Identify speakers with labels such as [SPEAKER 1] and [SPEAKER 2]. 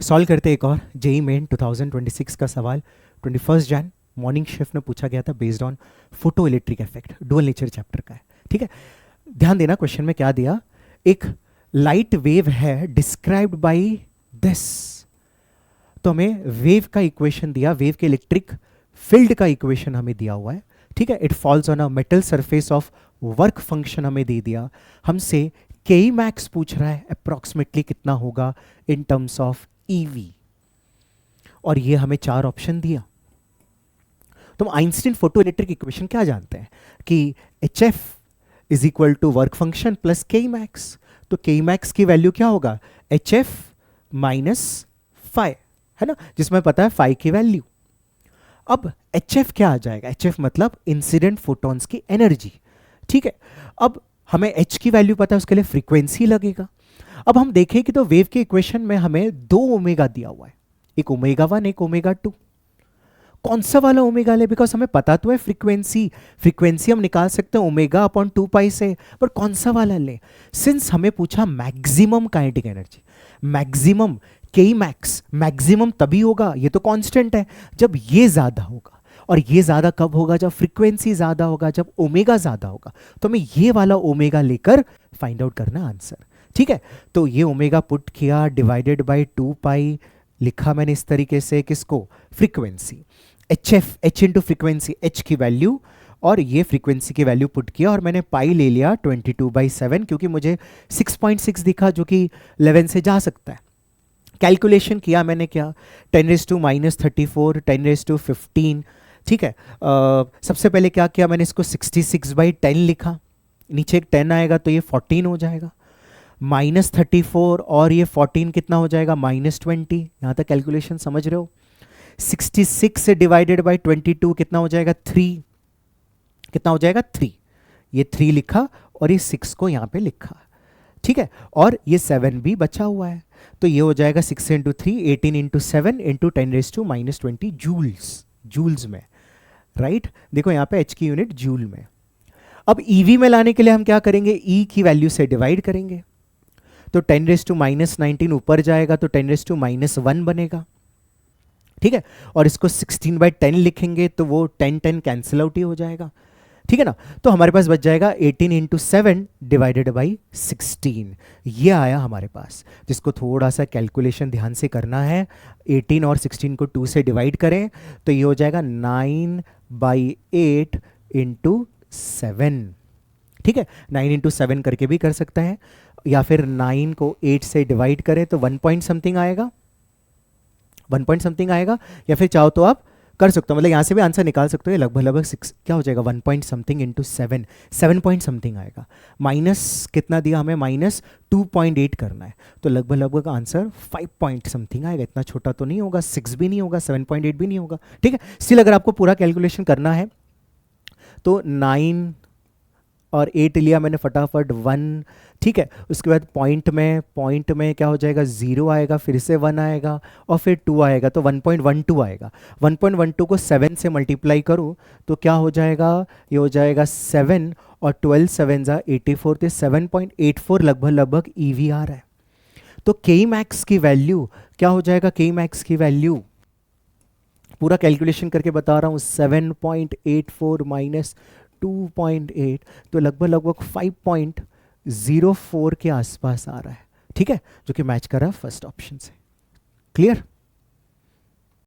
[SPEAKER 1] Solve करते एक और जेई मेन 2026 का सवाल। 21 जैन मॉर्निंग शिफ्ट में पूछा गया था based on photo electric effect, dual nature chapter का है। ठीक है, ध्यान देना क्वेश्चन में क्या दिया। एक लाइट वेव है डिस्क्राइब्ड बाय दिस, तो हमें वेव का इक्वेशन दिया, वेव के इलेक्ट्रिक फील्ड का इक्वेशन हमें दिया हुआ है। ठीक है, it falls on a metal surface of work function हमें दे दिया। हमसे के मैक्स पूछ रहा है अप्रोक्सीमेटली कितना होगा इन टर्म्स ऑफ ईवी, और ये हमें 4 ऑप्शन दिया। तो हम आइंस्टीन फोटो इलेक्ट्रिक इक्वेशन क्या जानते हैं कि H F is equal to work function plus K max. तो के मैक्स की वैल्यू क्या होगा, एच एफ माइनस फाइव, है ना, जिसमें पता है फाइव की वैल्यू। अब एच एफ क्या आ जाएगा, एच एफ मतलब इंसिडेंट फोटॉन्स की एनर्जी। ठीक है, अब हमें एच की वैल्यू पता है, उसके लिए फ्रीक्वेंसी लगेगा। अब हम देखें कि तो वेव के इक्वेशन में हमें 2 ओमेगा दिया हुआ है, एक ओमेगा 1 एक ओमेगा 2। कौन सा वाला ओमेगा ले, बिकॉज हमें पता तो है फ्रीक्वेंसी, फ्रीक्वेंसी हम निकाल सकते हैं ओमेगा अपॉन 2 पाई से, पर कौन सा वाला ले। सिंस हमें पूछा मैक्सिमम काइनेटिक एनर्जी, मैक्सिमम के मैक्स, मैक्सिमम तभी होगा, ये तो कांस्टेंट है, जब ये ज्यादा होगा। और ये ज्यादा कब होगा, जब फ्रीक्वेंसी ज्यादा होगा, जब ओमेगा ज्यादा होगा। तो हमें ये वाला ओमेगा लेकर फाइंड आउट करना आंसर। ठीक है, तो ये ओमेगा पुट किया, डिवाइडेड बाय 2 पाई लिखा मैंने इस तरीके से, किसको, frequency, H F, H into frequency, H की वैल्यू और ये फ्रीक्वेंसी की वैल्यू पुट किया, और मैंने पाई ले लिया 22/7, क्योंकि मुझे 6.6 दिखा जो कि 11 से जा सकता है। कैलकुलेशन किया मैंने, क्या 10⁻⁻34, 10⁻15। ठीक है, सबसे पहले क्या किया मैंने, इसको 66/10 लिखा, नीचे एक 10 आएगा तो ये 14 हो जाएगा, -34 और ये 14 कितना हो जाएगा, -20। यहाँ तक कैलकुलेशन समझ रहे हो। 66 से डिवाइडेड बाय 22 कितना हो जाएगा, 3, कितना हो जाएगा 3, ये 3 लिखा और ये 6 को यहाँ पे लिखा। ठीक है, और ये 7 भी बचा हुआ है, तो ये हो जाएगा 6 into 3, 18 into 7 into 10⁻⁻20 joules, joules में, राइट। देखो यहाँ पे एच की यूनिट जूल में। अब ईवी में लाने के लिए हम क्या करेंगे, ई की वैल्यू से डिवाइड करेंगे, तो 10⁻⁻19 ऊपर जाएगा तो 10⁻1 बनेगा। ठीक है, और इसको 16/10 लिखेंगे तो वो 10 कैंसिल आउट ही हो जाएगा। ठीक है ना, तो हमारे पास बच जाएगा 18 इंटू 7 डिवाइडेड बाई 16, ये आया हमारे पास, जिसको थोड़ा सा कैलकुलेशन ध्यान से करना है। 18 और 16 को 2 से डिवाइड करें तो ये हो जाएगा 9/8 इंटू 7। ठीक है, 9 इंटू 7 करके भी कर सकता है, या फिर 9 को 8 से डिवाइड करें तो 1 पॉइंट समथिंग आएगा, 1 पॉइंट समथिंग आएगा, या फिर चाहो तो आप कर सकते हो, मतलब यहाँ से भी आंसर निकाल सकते हो, लगभग लगभग 6 क्या हो जाएगा, 1 point something into 7, 7 point something आएगा। माइनस कितना दिया हमें, -2.8 करना है, तो लगभग लगभग आंसर 5 पॉइंट समथिंग आएगा। इतना छोटा तो नहीं होगा, 6 भी नहीं होगा, 7.8 भी नहीं होगा। ठीक है, स्टिल अगर आपको पूरा कैलकुलेशन करना है तो 9 और 8 लिया मैंने फटाफट, 1। ठीक है, उसके बाद पॉइंट में क्या हो जाएगा, 0 आएगा, फिर से 1 आएगा और फिर 2 आएगा, तो 1.12 आएगा। 1.12 को 7 से मल्टीप्लाई करूँ तो क्या हो जाएगा, ये हो जाएगा 7 और 12 7 जा 84, तो 7.84 लगभग लगभग ईवी आ रहा है। तो के मैक्स की वैल्यू क्या हो जाएगा, के मैक्स की वैल्यू पूरा कैलकुलेशन करके बता रहा हूँ, 7.84 माइनस 2.8, तो लगभग लगभग 5.04 के आसपास आ रहा है। ठीक है, जो कि मैच कर रहा है फर्स्ट ऑप्शन से। क्लियर।